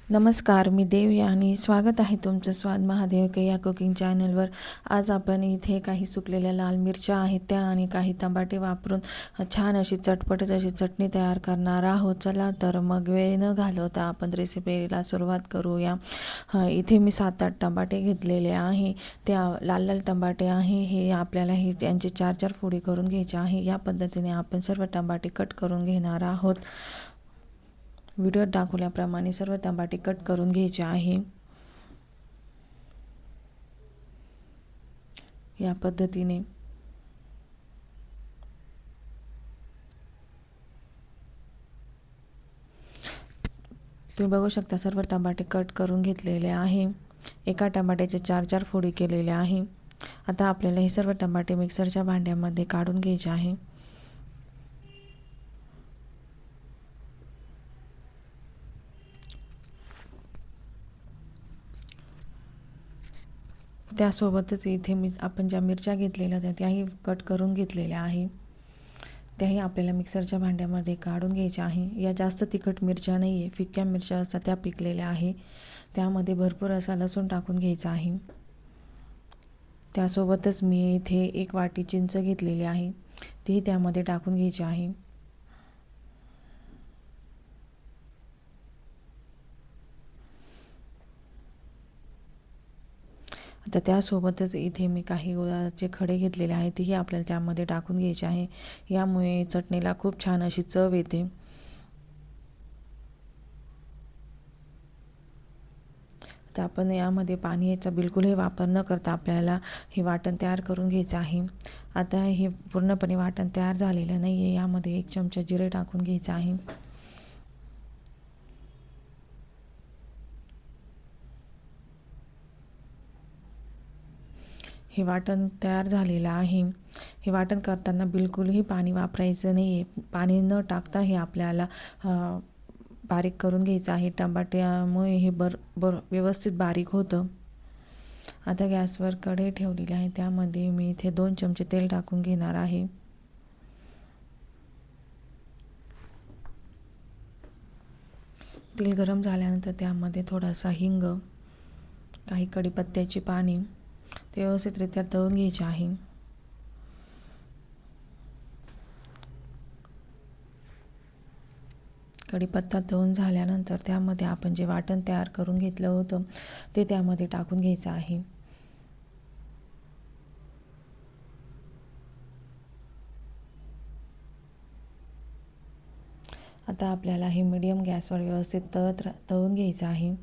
नमस्कार, मी देवया आणि स्वागत आहे तुमचं स्वाद महादेव या कुकिंग चॅनलवर। आज आपण इथे काही सुकलेल्या लाल मिरच्या आहेत त्या आणि काही टमाटे वापरून छान अशी चटपटीत अशी चटणी तयार करणार आहोत। चला तर मग वेळ न घालवता आपण रेसिपीला सुरुवात करूया। इथे मी 7-8 टमाटे घेतलेले आहे। त्या लाल लाल टमाटे आहे हे आपल्याला हे त्यांचे 4-4 फोडी करून घ्यायचे आहे। या पद्धतीने आपण सर्व टमाटे कट करून घेणार आहोत। व्हिडिओत दाखवल्याप्रमाणे सर्व टमाटे कट करून घ्यायचे आहे। या पद्धतीने तुम्ही बघू शकता सर्व टमाटे कट करून घेतलेले आहे। एका टमाट्याचे 4-4 फोडी केलेले आहे। आता आपल्याला हे सर्व टमाटे मिक्सरच्या भांड्यामध्ये काढून घ्यायचे आहे। त्यासोबतच इथे आपण ज्या मिरच्या घेतलेल्या होत्या त्याही कट करून घेतलेल्या आहे। त्याही आपल्याला मिक्सरच्या भांड्यामध्ये काढून घ्यायच्या आहे। या जास्त तिखट मिरच्या नाही आहे, फिक्क्या मिरच्या असतात त्या पिकलेल्या आहे। त्यामध्ये भरपूर असा लसूण टाकून घ्यायचा आहे। त्यासोबतच मी इथे 1 वाटी चिंच घेतलेली आहे, ती त्यामध्ये टाकून घ्यायची आहे। आता त्यासोबतच इथे मी काही गुळाचे खडे घेतलेले आहेत, तेही आपल्याला त्यामध्ये टाकून घ्यायचे आहे। यामुळे चटणीला खूप छान अशी चव येते। तर आपण यामध्ये पाण्याचा बिलकुलही वापर न करता आपल्याला हे वाटण तयार करून घ्यायचं आहे। आता हे पूर्णपणे वाटण तयार झालेलं नाही आहे। यामध्ये 1 चमचा जिरे टाकून घ्यायचं आहे। हे वाटण तयार झालेलं आहे। हे वाटण करताना बिलकुलही पाणी वापरायचं नाही आहे। पाणी न टाकता हे आपल्याला बारीक करून घ्यायचं आहे। टमाट्यामुळे हे व्यवस्थित बारीक होतं। आता गॅसवर कढई ठेवलेली आहे, त्यामध्ये मी इथे 2 चमचे तेल टाकून घेणार आहे। तेल गरम झाल्यानंतर त्यामध्ये थोडासा हिंग, काही कढीपत्त्याची पाने ते व्यवस्थितरित्या तळून घ्यायचे आहे। कढीपत्ता तळून झाल्यानंतर त्यामध्ये आपण जे वाटण तयार करून घेतलं होतं ते त्यामध्ये टाकून घ्यायचं आहे। आता आपल्याला हे मीडियम गॅसवर व्यवस्थित तळून घ्यायचं आहे।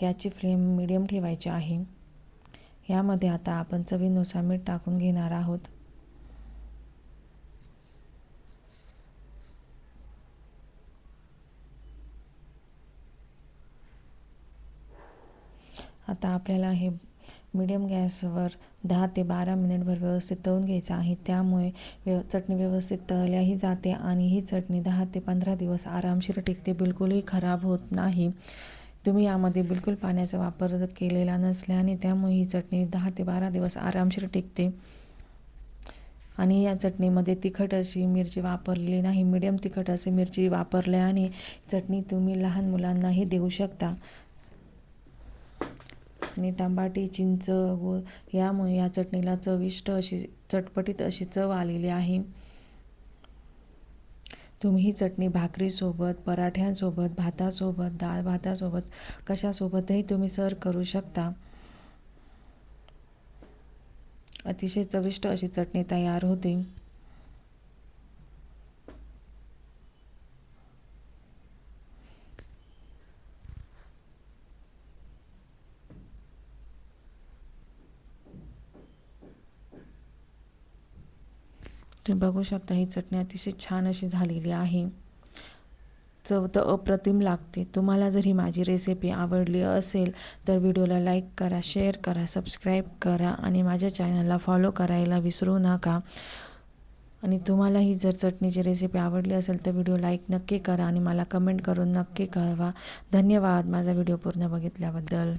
गॅसची फ्लेम मीडियम ठेवायची आहे। यामध्ये आता आपण चवीनुसार मीठ टाकून घेणार आहोत। आता आपल्याला हे मीडियम गॅसवर 10 ते 12 मिनिटभर व्यवस्थित तळून घ्यायचं आहे। त्यामुळे चटणी व्यवस्थित तळल्याही जाते आणि ही चटणी 10 ते 15 दिवस आरामशीर टिकते, बिलकुलही खराब होत नाही। तुम्ही यामध्ये बिलकुल पाण्याचा वापर केलेला नसल्याने त्यामुळे ही चटणी 10 ते 12 दिवस आरामशीर टिकते। आणि या चटणीमध्ये तिखट अशी मिरची वापरलेली नाही, मीडियम तिखट अशी मिरची वापरल्याने चटणी तुम्ही लहान मुलांनाही देऊ शकता। आणि टमाटे, चिंच, गूळ यामुळे या चटणीला चविष्ट अशी चटपटीत अशी चव आलेली आहे। तुम्ही ही चटणी भाकरीसोबत, पराठ्यांसोबत, भातासोबत, डाळ भातासोबत कशासोबतही तुम्ही सर्व करू शकता। अतिशय चविष्ट अशी चटणी तयार होते। तुम्ही बघू शकता ही चटणी अतिशय छान अशी झालेली आहे। चव तर अप्रतिम लागते। तुम्हाला जर ही माझी रेसिपी आवडली असेल तर व्हिडिओला लाईक करा, शेअर करा, सबस्क्राईब करा आणि माझ्या चॅनलला फॉलो करायला विसरू नका। आणि तुम्हालाही जर चटणीची रेसिपी आवडली असेल तर व्हिडिओ लाईक नक्की करा आणि मला कमेंट करून नक्की कळवा। धन्यवाद माझा व्हिडिओ पूर्ण बघितल्याबद्दल।